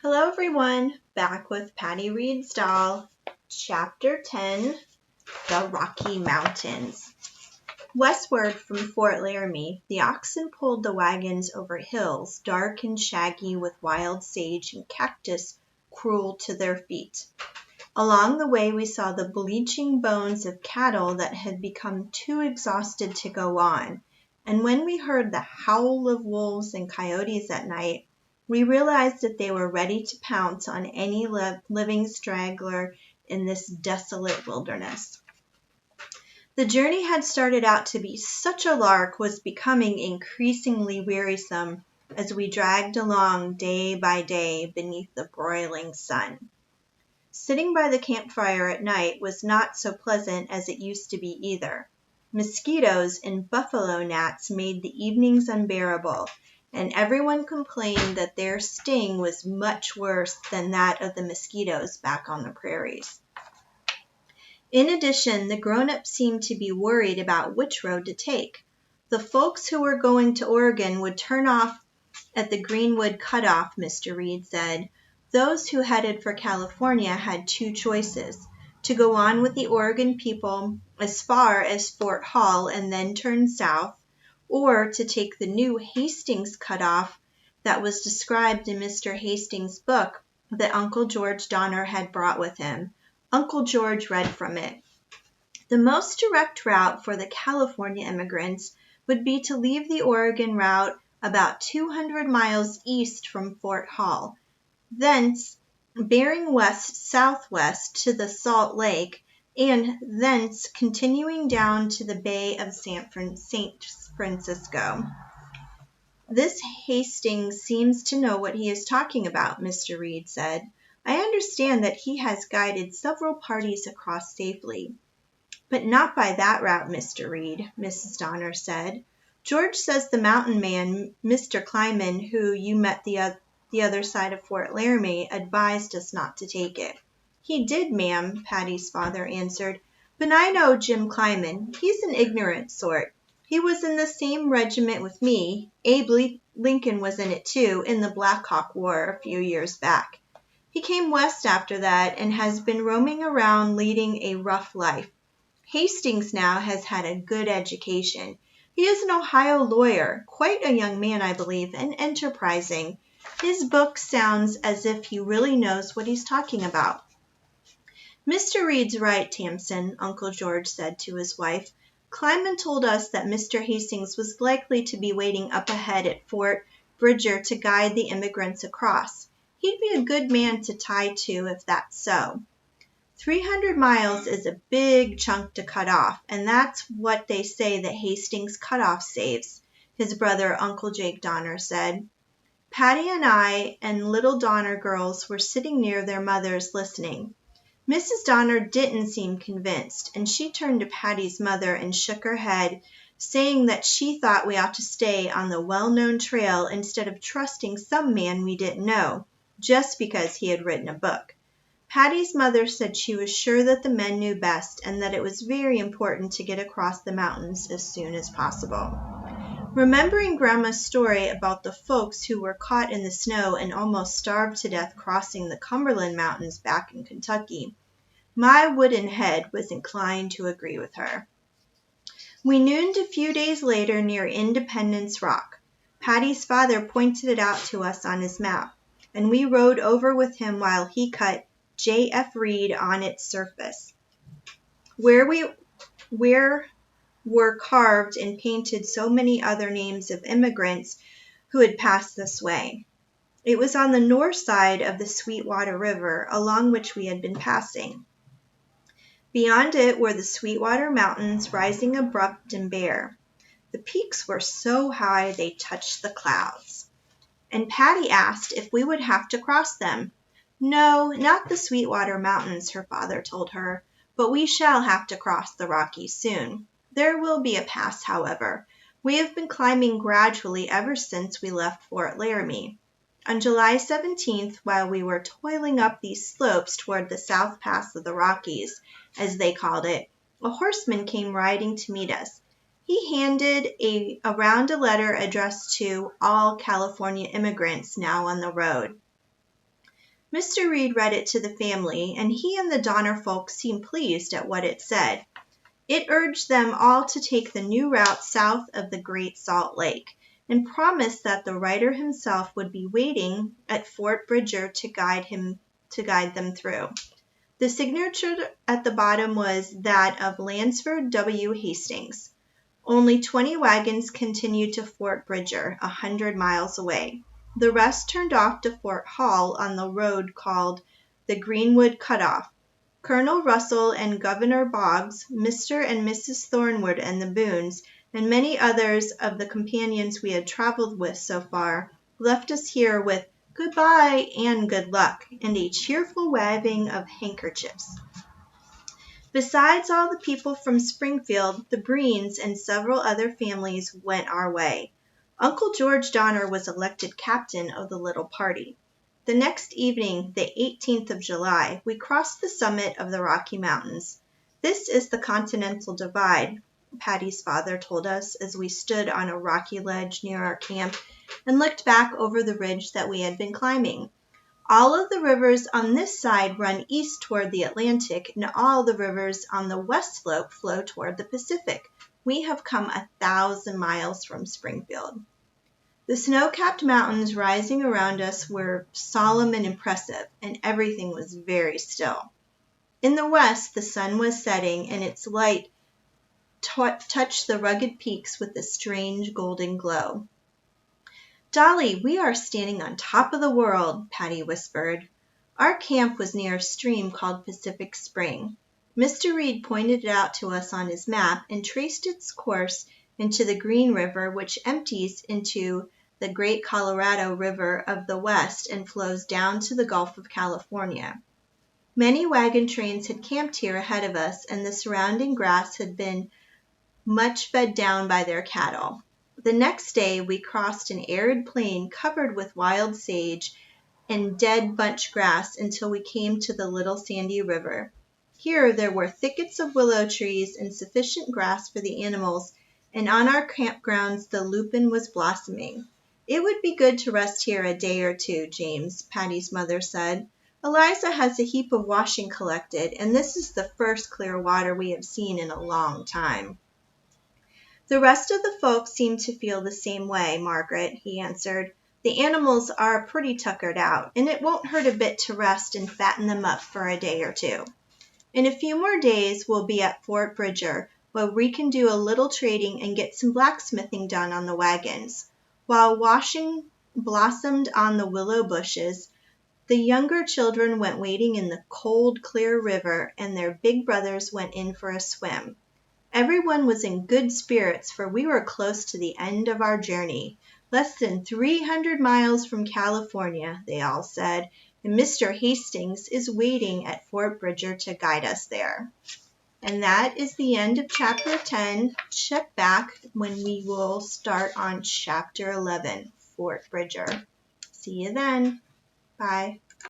Hello everyone, back with Patty Reed's Doll, Chapter 10, The Rocky Mountains. Westward from Fort Laramie, the oxen pulled the wagons over hills, dark and shaggy with wild sage and cactus cruel to their feet. Along the way we saw the bleaching bones of cattle that had become too exhausted to go on, and when we heard the howl of wolves and coyotes at night, we realized that they were ready to pounce on any living straggler in this desolate wilderness. The journey had started out to be such a lark was becoming increasingly wearisome as we dragged along day by day beneath the broiling sun. Sitting by the campfire at night was not so pleasant as it used to be either. Mosquitoes and buffalo gnats made the evenings unbearable, and everyone complained that their sting was much worse than that of the mosquitoes back on the prairies. In addition, the grown-ups seemed to be worried about which road to take. The folks who were going to Oregon would turn off at the Greenwood Cutoff, Mr. Reed said. Those who headed for California had two choices: to go on with the Oregon people as far as Fort Hall and then turn south, or to take the new Hastings Cutoff that was described in Mr. Hastings' book that Uncle George Donner had brought with him. Uncle George read from it. The most direct route for the California immigrants would be to leave the Oregon route about 200 miles east from Fort Hall, thence bearing west-southwest to the Salt Lake, and thence continuing down to the Bay of St. Francisco. This Hastings seems to know what he is talking about, Mr. Reed said. I understand that he has guided several parties across safely. But not by that route, Mr. Reed, Mrs. Donner said. George says the mountain man, Mr. Kleiman, who you met the other side of Fort Laramie, advised us not to take it. He did, ma'am, Patty's father answered. But I know Jim Kleiman. He's an ignorant sort. He was in the same regiment with me. Abe Lincoln was in it too, in the Black Hawk War a few years back. He came west after that and has been roaming around leading a rough life. Hastings now has had a good education. He is an Ohio lawyer, quite a young man, I believe, and enterprising. His book sounds as if he really knows what he's talking about. Mr. Reed's right, Tamsin, Uncle George said to his wife. Kleiman told us that Mr. Hastings was likely to be waiting up ahead at Fort Bridger to guide the immigrants across. He'd be a good man to tie to if that's so. 300 miles is a big chunk to cut off, and that's what they say that Hastings Cutoff saves, his brother Uncle Jake Donner said. Patty and I and little Donner girls were sitting near their mothers listening. Mrs. Donner didn't seem convinced, and she turned to Patty's mother and shook her head, saying that she thought we ought to stay on the well-known trail instead of trusting some man we didn't know, just because he had written a book. Patty's mother said she was sure that the men knew best and that it was very important to get across the mountains as soon as possible. Remembering Grandma's story about the folks who were caught in the snow and almost starved to death crossing the Cumberland Mountains back in Kentucky, my wooden head was inclined to agree with her. We nooned a few days later near Independence Rock. Patty's father pointed it out to us on his map, and we rode over with him while he cut J.F. Reed on its surface, where were carved and painted so many other names of immigrants who had passed this way. It was on the north side of the Sweetwater River, along which we had been passing. Beyond it were the Sweetwater Mountains, rising abrupt and bare. The peaks were so high they touched the clouds. And Patty asked if we would have to cross them. No, not the Sweetwater Mountains, her father told her, but we shall have to cross the Rockies soon. There will be a pass, however. We have been climbing gradually ever since we left Fort Laramie. On July 17th, while we were toiling up these slopes toward the South Pass of the Rockies, as they called it, a horseman came riding to meet us. He handed around a letter addressed to all California immigrants now on the road. Mr. Reed read it to the family, and he and the Donner folks seemed pleased at what it said. It urged them all to take the new route south of the Great Salt Lake, and promised that the writer himself would be waiting at Fort Bridger to guide them through. The signature at the bottom was that of Lansford W. Hastings. Only 20 wagons continued to Fort Bridger, 100 miles away. The rest turned off to Fort Hall on the road called the Greenwood Cutoff. Colonel Russell and Governor Boggs, Mr. and Mrs. Thornwood and the Boones, and many others of the companions we had traveled with so far, left us here with "Good-bye" and "Good luck," and a cheerful waving of handkerchiefs. Besides all the people from Springfield, the Breens and several other families went our way. Uncle George Donner was elected captain of the little party. The next evening, the 18th of July, we crossed the summit of the Rocky Mountains. This is the Continental Divide, Patty's father told us as we stood on a rocky ledge near our camp and looked back over the ridge that we had been climbing. All of the rivers on this side run east toward the Atlantic, and all the rivers on the west slope flow toward the Pacific. We have come 1,000 miles from Springfield. The snow-capped mountains rising around us were solemn and impressive, and everything was very still. In the west, the sun was setting, and its light touched the rugged peaks with a strange golden glow. "Dolly, we are standing on top of the world," Patty whispered. Our camp was near a stream called Pacific Spring. Mr. Reed pointed it out to us on his map and traced its course into the Green River, which empties into the great Colorado River of the West and flows down to the Gulf of California. Many wagon trains had camped here ahead of us, and the surrounding grass had been much fed down by their cattle. The next day we crossed an arid plain covered with wild sage and dead bunch grass until we came to the Little Sandy River. Here there were thickets of willow trees and sufficient grass for the animals, and on our campgrounds the lupin was blossoming. "It would be good to rest here a day or two, James," Patty's mother said. "Eliza has a heap of washing collected, and this is the first clear water we have seen in a long time." "The rest of the folks seem to feel the same way, Margaret," he answered. "The animals are pretty tuckered out, and it won't hurt a bit to rest and fatten them up for a day or two. In a few more days we'll be at Fort Bridger, where we can do a little trading and get some blacksmithing done on the wagons." While washing blossomed on the willow bushes, the younger children went wading in the cold, clear river, and their big brothers went in for a swim. Everyone was in good spirits, for we were close to the end of our journey. "Less than 300 miles from California," they all said, "and Mr. Hastings is waiting at Fort Bridger to guide us there." And that is the end of Chapter 10. Check back when we will start on Chapter 11, Fort Bridger. See you then. Bye.